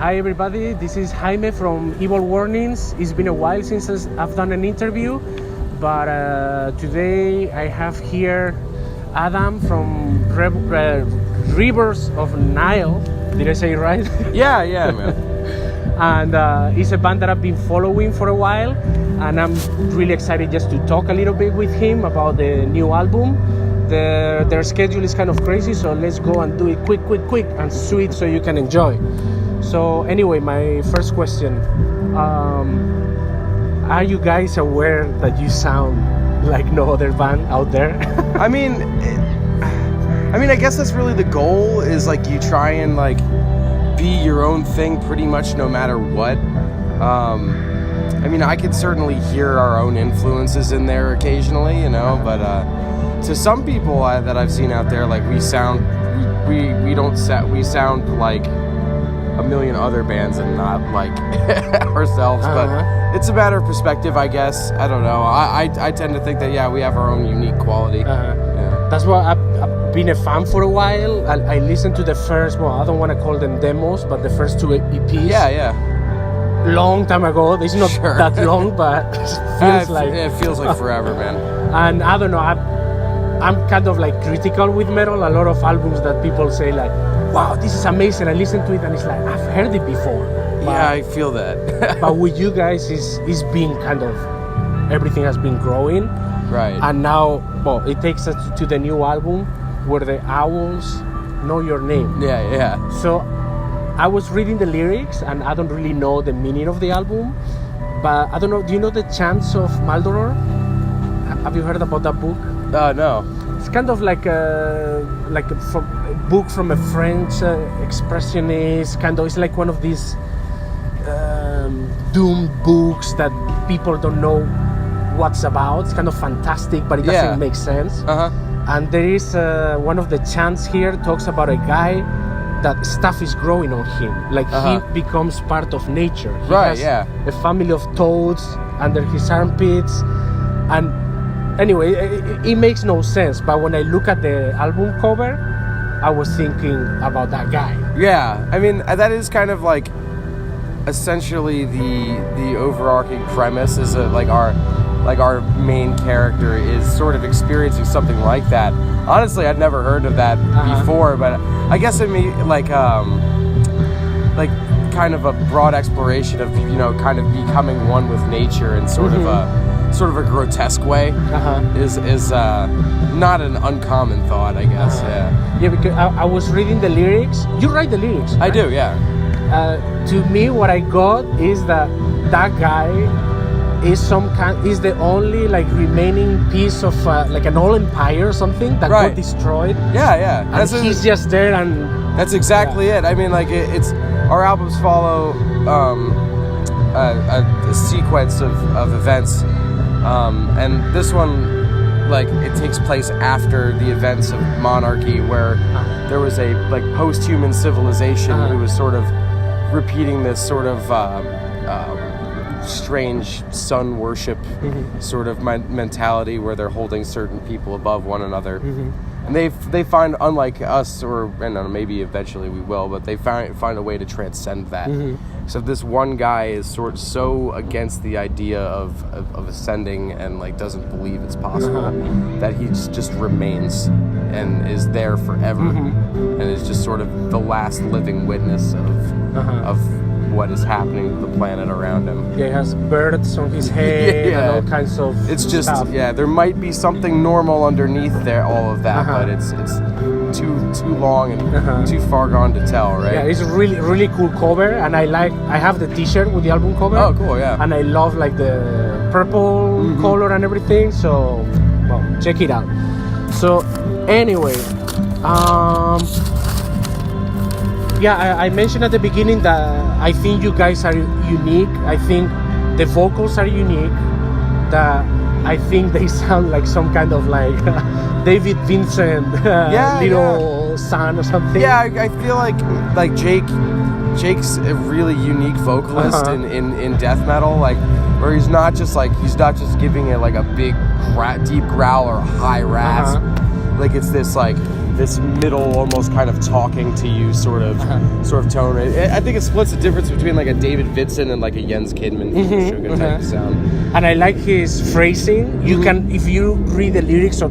Hi everybody, this is Jaime from Evil Warnings. It's been a while since I've done an interview, but today I have here Adam from Rivers of Nihil. Did I say it right? Yeah, man. And it's a band that I've been following for a while, and I'm really excited just to talk a little bit with him about the new album. Their schedule is kind of crazy, so let's go and do it quick and sweet so you can enjoy. So anyway, my first question, are you guys aware that you sound like no other band out there? I mean, I guess that's really the goal, is like you try and like be your own thing pretty much no matter what. I mean, I could certainly hear our own influences in there occasionally, you know, but to some people that I've seen out there, like we sound like a million other bands and not like ourselves, but it's a matter of perspective, I guess. I don't know. I tend to think that we have our own unique quality. Yeah. That's why I've been a fan for a while. I listened to the first, I don't want to call them demos, but the first two EPs. Yeah. Long time ago. It's not that long, but it feels like forever, man. And I don't know, I'm kind of like critical with metal. A lot of albums that people say like, wow, this is amazing. I listen to it and it's like, I've heard it before. But, yeah, I feel that. But with you guys, it's been kind of, everything has been growing. Right. And now, it takes us to the new album where the owls know your name. Yeah. So I was reading the lyrics and I don't really know the meaning of the album. But I don't know, do you know The Chants of Maldoror? Have you heard about that book? No. It's kind of like a book from a French expressionist. It's like one of these doomed books that people don't know what's about. It's kind of fantastic, but it doesn't make sense. And there is one of the chants here talks about a guy that stuff is growing on him. Like he becomes part of nature. He has a family of toads under his armpits, and anyway, it makes no sense, but when I look at the album cover, I was thinking about that guy. Yeah, I mean, that is kind of like essentially the overarching premise is our main character is sort of experiencing something like that. Honestly, I'd never heard of that before, but I guess it means like kind of a broad exploration of, you know, kind of becoming one with nature in sort of a grotesque way is not an uncommon thought, I guess. Yeah, because I was reading the lyrics. You write the lyrics, right? I do, yeah. To me, what I got is that guy is is the only like remaining piece of like an old empire or something that got destroyed. Yeah. And he's just there, and that's exactly it. I mean, like it's our albums follow a sequence of events. And this one, like, it takes place after the events of monarchy, where there was a like post-human civilization who was sort of repeating this sort of strange sun worship sort of mentality, where they're holding certain people above one another. And they find, unlike us, or maybe eventually we will, but they find a way to transcend that. So this one guy is so against the idea of ascending and like doesn't believe it's possible that he just remains and is there forever, and is just sort of the last living witness of what is happening to the planet around him. Yeah, he has birds on his head and all kinds of stuff. There might be something normal underneath there, all of that, but it's too long and too far gone to tell, right? Yeah, it's a really cool cover, and I have the t-shirt with the album cover. Oh, cool, yeah. And I love like the purple color and everything, so check it out. So anyway, I mentioned at the beginning that I think you guys are unique. I think the vocals are unique. That I think they sound like some kind of like David Vincent little son or something. Yeah, I feel like Jake's a really unique vocalist in death metal, like where he's not just giving it like a big deep growl or a high rasp. Like it's this like this middle, almost kind of talking to you sort of tone. I think it splits the difference between like a David Vitson and like a Jens Kidman sugar type of sound. And I like his phrasing. You can, if you read the lyrics,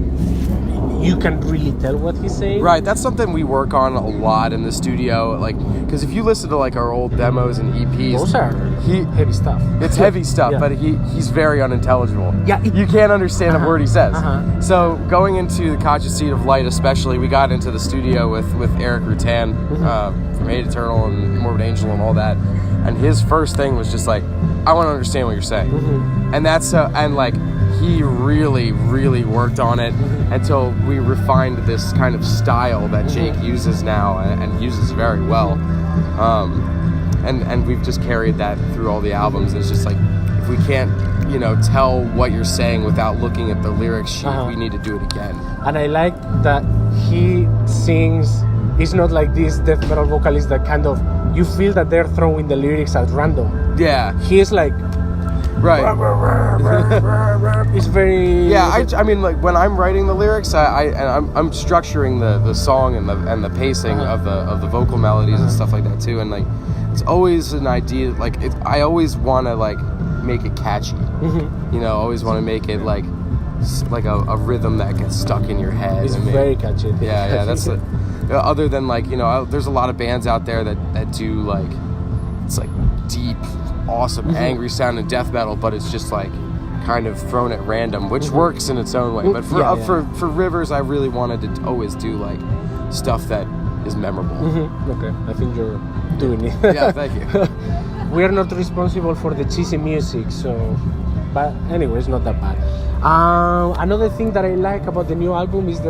you can really tell what he's saying. Right, that's something we work on a lot in the studio. Like, because if you listen to like our old demos and EPs, those are heavy stuff. It's heavy stuff, but he's very unintelligible. Yeah, you can't understand a word he says. So going into the Conscious Seed of Light, especially, we got into the studio with Eric Rutan from Hate Eternal and Morbid Angel and all that, and his first thing was just like, I want to understand what you're saying, and that's and like. He really, really worked on it until we refined this kind of style that Jake uses now and uses very well. And we've just carried that through all the albums. It's just like, if we can't, tell what you're saying without looking at the lyrics sheet, we need to do it again. And I like that he sings, it's not like this death metal vocalist that kind of, you feel that they're throwing the lyrics at random. Yeah. He's like, right. It's very. Yeah, I mean, like when I'm writing the lyrics, I'm structuring the song and the pacing of the vocal melodies and stuff like that too. And like, it's always an idea. Like, I always want to like make it catchy. Always want to make it like a rhythm that gets stuck in your head. It's very catchy. Yeah. That's other than like there's a lot of bands out there that do like it's like deep. Awesome, angry sounding death metal, but it's just like kind of thrown at random, which works in its own way. But for Rivers, I really wanted to always do like stuff that is memorable. Okay, I think you're doing it. Yeah, thank you. We are not responsible for the cheesy music, but anyway, it's not that bad. Another thing that I like about the new album is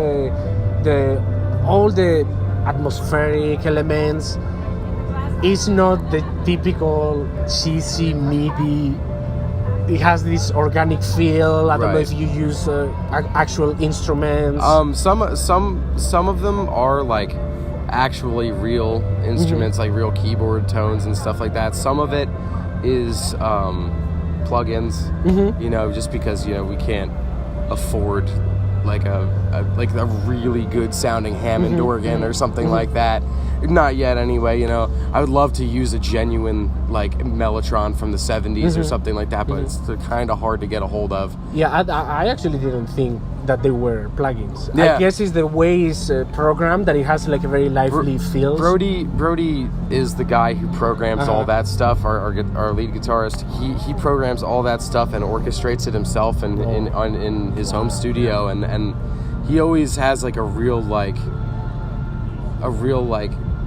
all the atmospheric elements. It's not the typical cheesy MIDI. It has this organic feel. I don't know if you use actual instruments. Some of them are like actually real instruments, like real keyboard tones and stuff like that. Some of it is plugins. Just because we can't afford like a really good sounding Hammond organ or something like that. Not yet, anyway. I would love to use a genuine like Mellotron from the 70s or something like that, but it's kind of hard to get a hold of. Yeah, I actually didn't think that they were plugins. Yeah. I guess it's the way it's programmed that it has like a very lively feel. Brody is the guy who programs all that stuff. Our lead guitarist, he programs all that stuff and orchestrates it himself in his home studio, and he always has like a real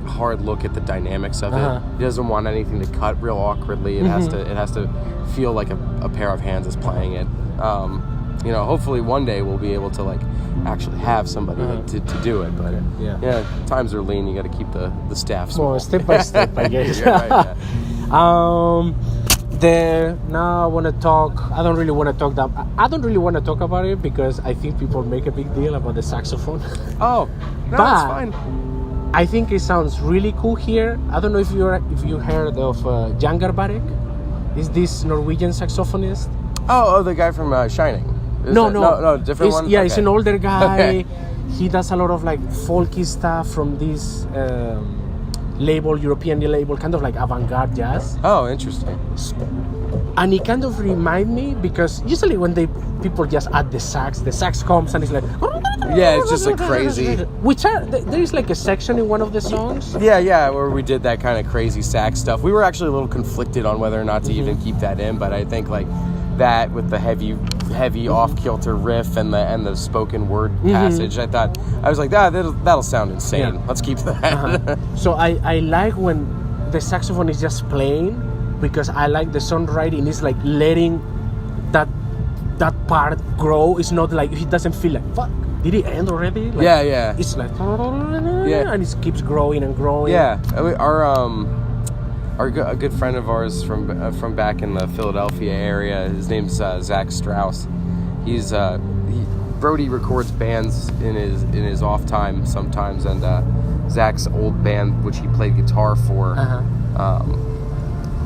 hard look at the dynamics of it. He doesn't want anything to cut real awkwardly. It has to feel like a pair of hands is playing it. Hopefully one day we'll be able to like actually have somebody to do it. But times are lean. You got to keep the staff small. Well, step by step, I guess. Right. Now I want to talk. I don't really want to talk about it because I think people make a big deal about the saxophone. Oh, no, that's fine. I think it sounds really cool here. I don't know if you heard of Jangar Barek. Is this Norwegian saxophonist? Oh, the guy from Shining. No, different one. Yeah, he's an older guy. He does a lot of like folky stuff from this European label, kind of like avant-garde jazz. Oh, interesting. And it kind of reminds me because usually when people just add the sax comes and it's like it's just like crazy. There is like a section in one of the songs. Yeah, where we did that kind of crazy sax stuff. We were actually a little conflicted on whether or not to even keep that in, but I think like that with the heavy off-kilter riff and the spoken word passage, I was like, that'll sound insane. Yeah. Let's keep that. So I like when the saxophone is just playing because I like the songwriting is like letting that part grow. It's not like it doesn't feel like fuck. Did it end already? Like, yeah. It's like and it keeps growing and growing. Yeah, a good friend of ours from back in the Philadelphia area. His name's Zach Strauss. Brody records bands in his off time sometimes, and Zach's old band, which he played guitar for,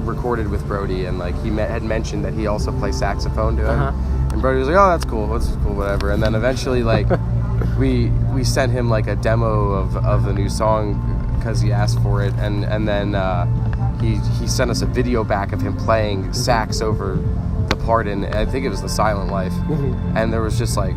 recorded with Brody, and like he had mentioned that he also plays saxophone to him. And Brody was like, "Oh, that's cool, whatever." And then eventually, like, we sent him like a demo of the new song because he asked for it, and then he sent us a video back of him playing sax over the part in, I think it was The Silent Life, and there was just like,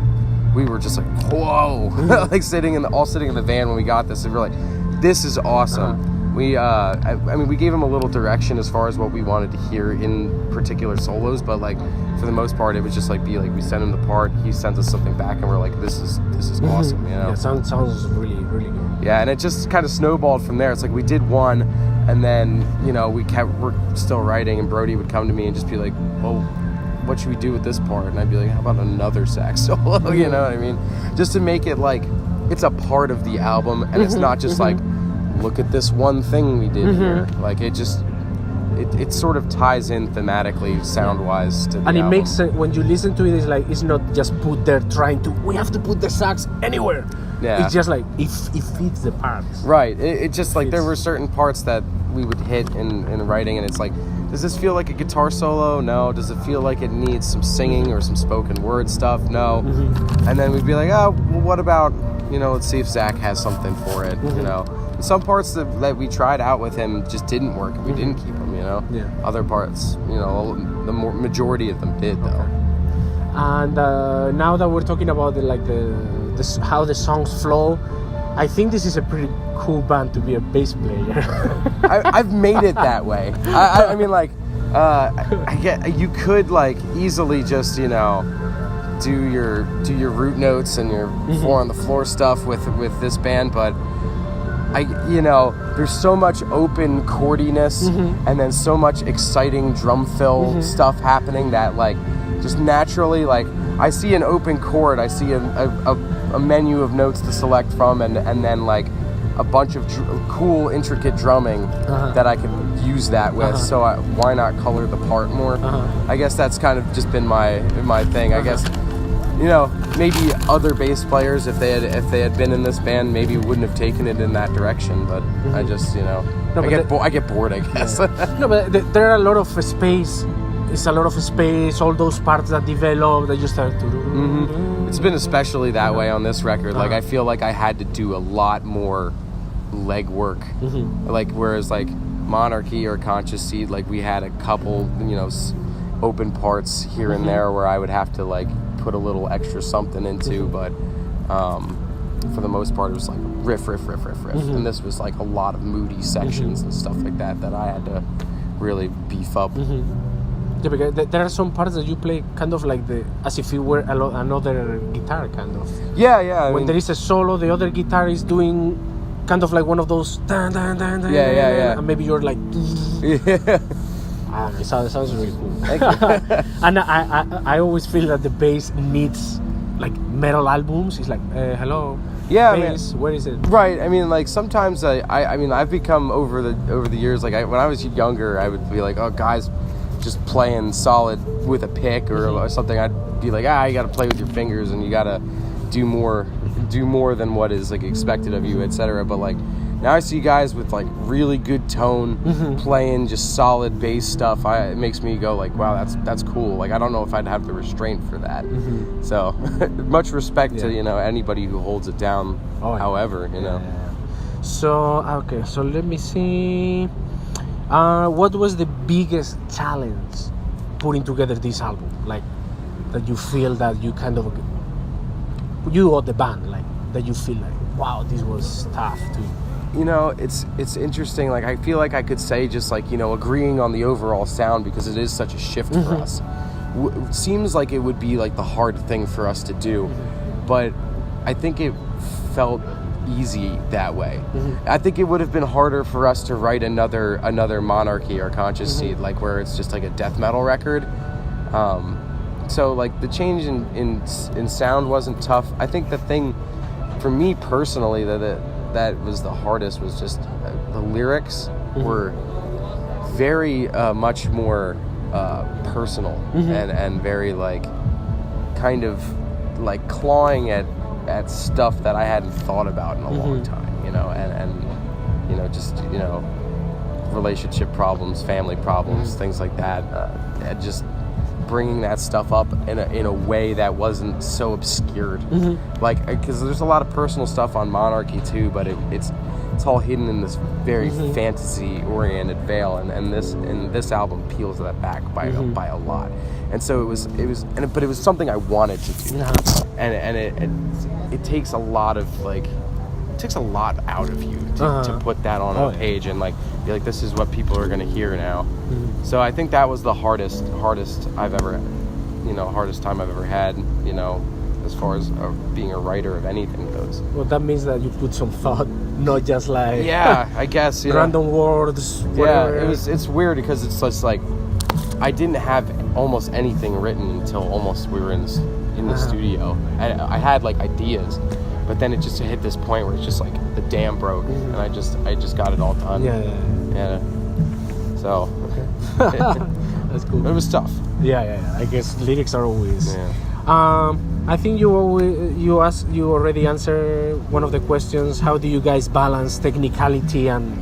we were just like, whoa, like sitting in the van when we got this, and we're like, this is awesome. We I mean, we gave him a little direction as far as what we wanted to hear in particular solos, but like for the most part, it would just like be like we sent him the part, he sent us something back, and we're like, this is awesome, you know? Yeah, sounds really, really good. Yeah, and it just kind of snowballed from there. It's like we did one, and then, you know, we're still writing, and Brody would come to me and just be like, well, what should we do with this part? And I'd be like, how about another sax solo? You know what I mean? Just to make it like it's a part of the album, and it's not just like, look at this one thing we did here. Like it just, it sort of ties in thematically, sound-wise to the and it album. makes sense when you listen to it. It's like, it's not just put there trying to, we have to put the sax anywhere. Yeah. It's just like it fits the parts. Right. It just like there were certain parts that we would hit in writing, and it's like, does this feel like a guitar solo? No. Does it feel like it needs some singing or some spoken word stuff? No. And then we'd be like, oh, well, what about, you know, let's see if Zach has something for it, you know. And some parts that we tried out with him just didn't work. We didn't keep them, you know. Yeah. Other parts, you know, the majority of them did, though. And now that we're talking about how the songs flow, I think this is a pretty cool band to be a bass player. I've made it that way. I mean, like, you could like easily just, you know, do your root notes and your 4 on the floor stuff with this band, but you know, there's so much open chordiness and then so much exciting drum fill stuff happening that like just naturally, like, I see an open chord, I see a menu of notes to select from, and then like a bunch of cool intricate drumming that I can use that with. So why not color the part more? I guess that's kind of just been my thing. I guess, you know, maybe other bass players, if they had been in this band, maybe wouldn't have taken it in that direction. But I just, you know, I get bored, I guess. Yeah. No, but there are a lot of space. It's a lot of space. All those parts that develop, that you start to. It's been especially that way on this record. Like I feel like I had to do a lot more legwork. Like whereas like Monarchy or Conscious Seed, like we had a couple, you know, open parts here and there where I would have to like put a little extra something into, but for the most part it was like riff, and this was like a lot of moody sections and stuff like that I had to really beef up. Yeah, because there are some parts that you play kind of like as if you were another guitar, kind of. Yeah. When there is a solo, the other guitar is doing kind of like one of those dun, dun, dun, dun, yeah. And maybe you're like, yeah. It sounds really cool. Thank you. And I always feel that the bass needs like metal albums. It's like, hello, yeah, bass, where is it? Right. I mean, like sometimes I mean, I've become over the years. Like when I was younger, I would be like, oh, guys, just playing solid with a pick or something. I'd be like, you got to play with your fingers and you got to do more than what is like expected of you, etc. But like now I see guys with like really good tone playing just solid bass stuff. It makes me go like, wow, that's cool. Like I don't know if I'd have the restraint for that. So much respect to, you know, anybody who holds it down. However, you know. So okay, so let me see. What was the biggest challenge putting together this album? Like that you feel that you kind of, you or the band, like that you feel like, wow, this was tough too. You know, it's interesting. Like I feel like I could say just like, you know, agreeing on the overall sound because it is such a shift for us. Seems like it would be like the hard thing for us to do, but I think it felt easy that way. I think it would have been harder for us to write another Monarchy or Conscious Seed, like where it's just like a death metal record. So like the change in sound wasn't tough. I think the thing for me personally that was the hardest was just the lyrics were very much more personal and very like kind of like clawing at stuff that I hadn't thought about in a long time, you know, and you know, just, you know, relationship problems, family problems, things like that. Just bringing that stuff up in a way that wasn't so obscured. Like, because there's a lot of personal stuff on Monarchy too, but it's all hidden in this very fantasy-oriented veil, and this album peels that back by a lot. And so but it was something I wanted to do, and it takes a lot of out of you to put that on a page and like be like, this is what people are going to hear now. So I think that was the hardest time I've ever had, as far as being a writer of anything goes. Well, that means that you put some thought, not just like I guess random words. Whatever. Yeah, it's weird because it's just like I didn't have almost anything written until almost we were in the studio. I had like ideas, but then it just hit this point where it's just like the dam broke, and I just got it all done. Yeah. So that's cool. It was tough. Yeah. I guess lyrics are always. Yeah. I think you already answered one of the questions. How do you guys balance technicality and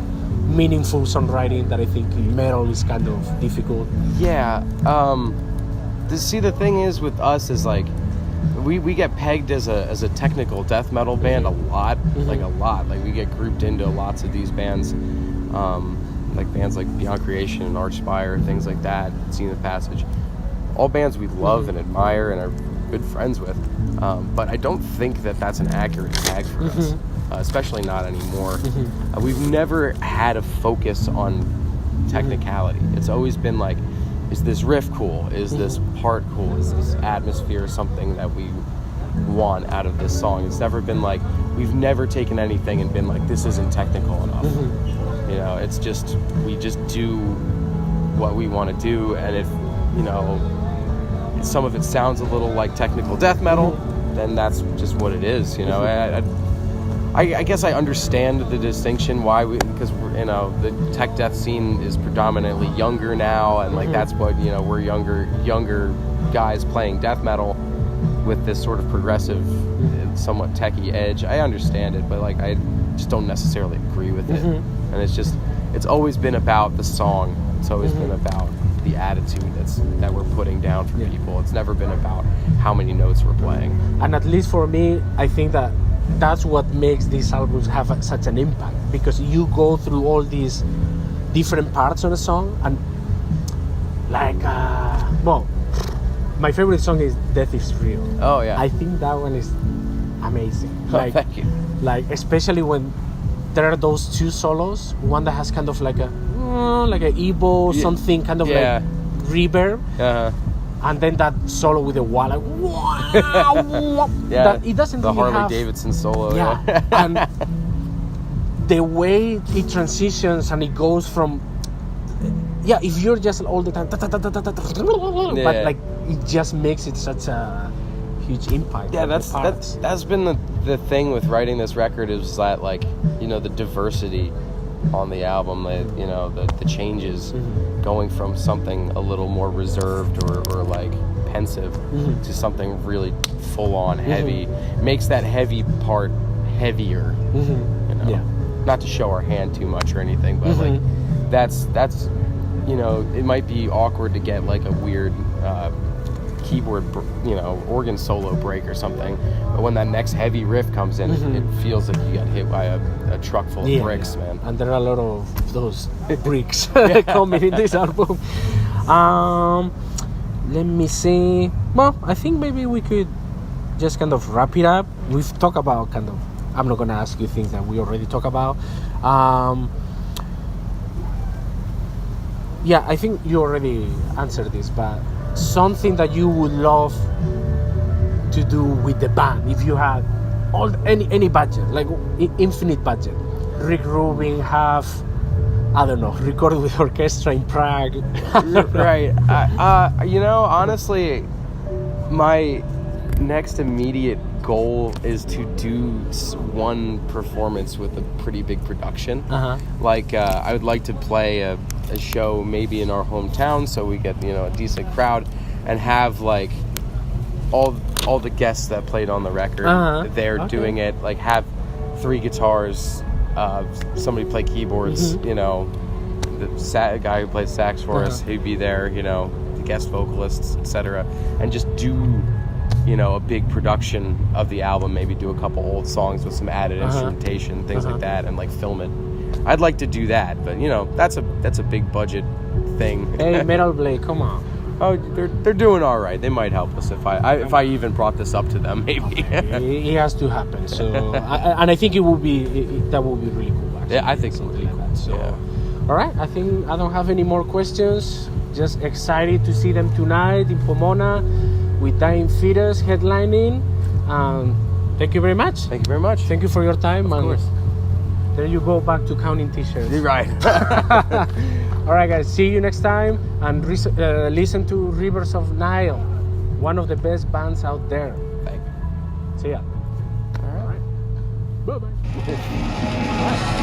meaningful songwriting? That I think in metal is kind of difficult. Yeah. The thing is with us is like we get pegged as a technical death metal band a lot. Like we get grouped into lots of these bands, like bands like Beyond Creation and Archspire, things like that. Seen the Passage, all bands we love and admire and are good friends with, but I don't think that that's an accurate tag for us, especially not anymore. We've never had a focus on technicality. It's always been like, is this riff cool? Is this part cool? Is this atmosphere something that we want out of this song? It's never been like, we've never taken anything and been like, this isn't technical enough. It's just, we just do what we want to do, and if some of it sounds a little like technical death metal, then that's just what it is. I guess I understand the distinction why because the tech death scene is predominantly younger now, and like that's what we're younger guys playing death metal with this sort of progressive, somewhat techie edge. I understand it, but like I just don't necessarily agree with it. And it's always been about the song. It's always been about the attitude that we're putting down for people. It's never been about how many notes we're playing. And at least for me, I think that's what makes these albums have such an impact, because you go through all these different parts of the song, and like my favorite song is Death is Real. Oh yeah, I think that one is amazing. Like, thank you. Like especially when there are those two solos, one that has kind of like a Evo something kind of like reverb, and then that solo with the wah, like wow, that it doesn't the really Harley Davidson solo. And the way it transitions and it goes from if you're just all the time but like it just makes it such a huge impact. That's been the thing with writing this record, is that like the diversity on the album, the changes, going from something a little more reserved or like pensive to something really full on heavy, makes that heavy part heavier. Not to show our hand too much or anything, but like that's it might be awkward to get like a weird keyboard organ solo break or something, but when that next heavy riff comes in, it feels like you got hit by a truck full of bricks, man. And there are a lot of those bricks coming in this album. Let me see. Well, I think maybe we could just kind of wrap it up. We've talked about I'm not gonna ask you things that we already talked about. I think you already answered this, but something that you would love to do with the band if you had any budget, like infinite budget. Rick Rubin record with orchestra in Prague. Right. Honestly, my next immediate goal is to do one performance with a pretty big production. Like I would like to play a show maybe in our hometown, so we get a decent crowd, and have like all the guests that played on the record doing it, like have 3 guitars, somebody play keyboards, the guy who plays sax for us, he'd be there, the guest vocalists, etc., and just do, you know, a big production of the album. Maybe do a couple old songs with some added instrumentation, things like that, and like film it. I'd like to do that, but you know, that's a big budget thing. Hey, Metal Blade, come on. Oh, they're doing all right. They might help us if I even brought this up to them. Maybe it has to happen. So, and I think that would be really cool. Actually. Yeah, I think so. Really cool. So, all right. I think I don't have any more questions. Just excited to see them tonight in Pomona with Dying Fetus headlining. Thank you very much. Thank you very much. Thank you for your time. Of course. There you go, back to counting t-shirts. You're right. All right, guys. See you next time, and listen to Rivers of Nihil, one of the best bands out there. Thank you. See ya. All right. Bye bye.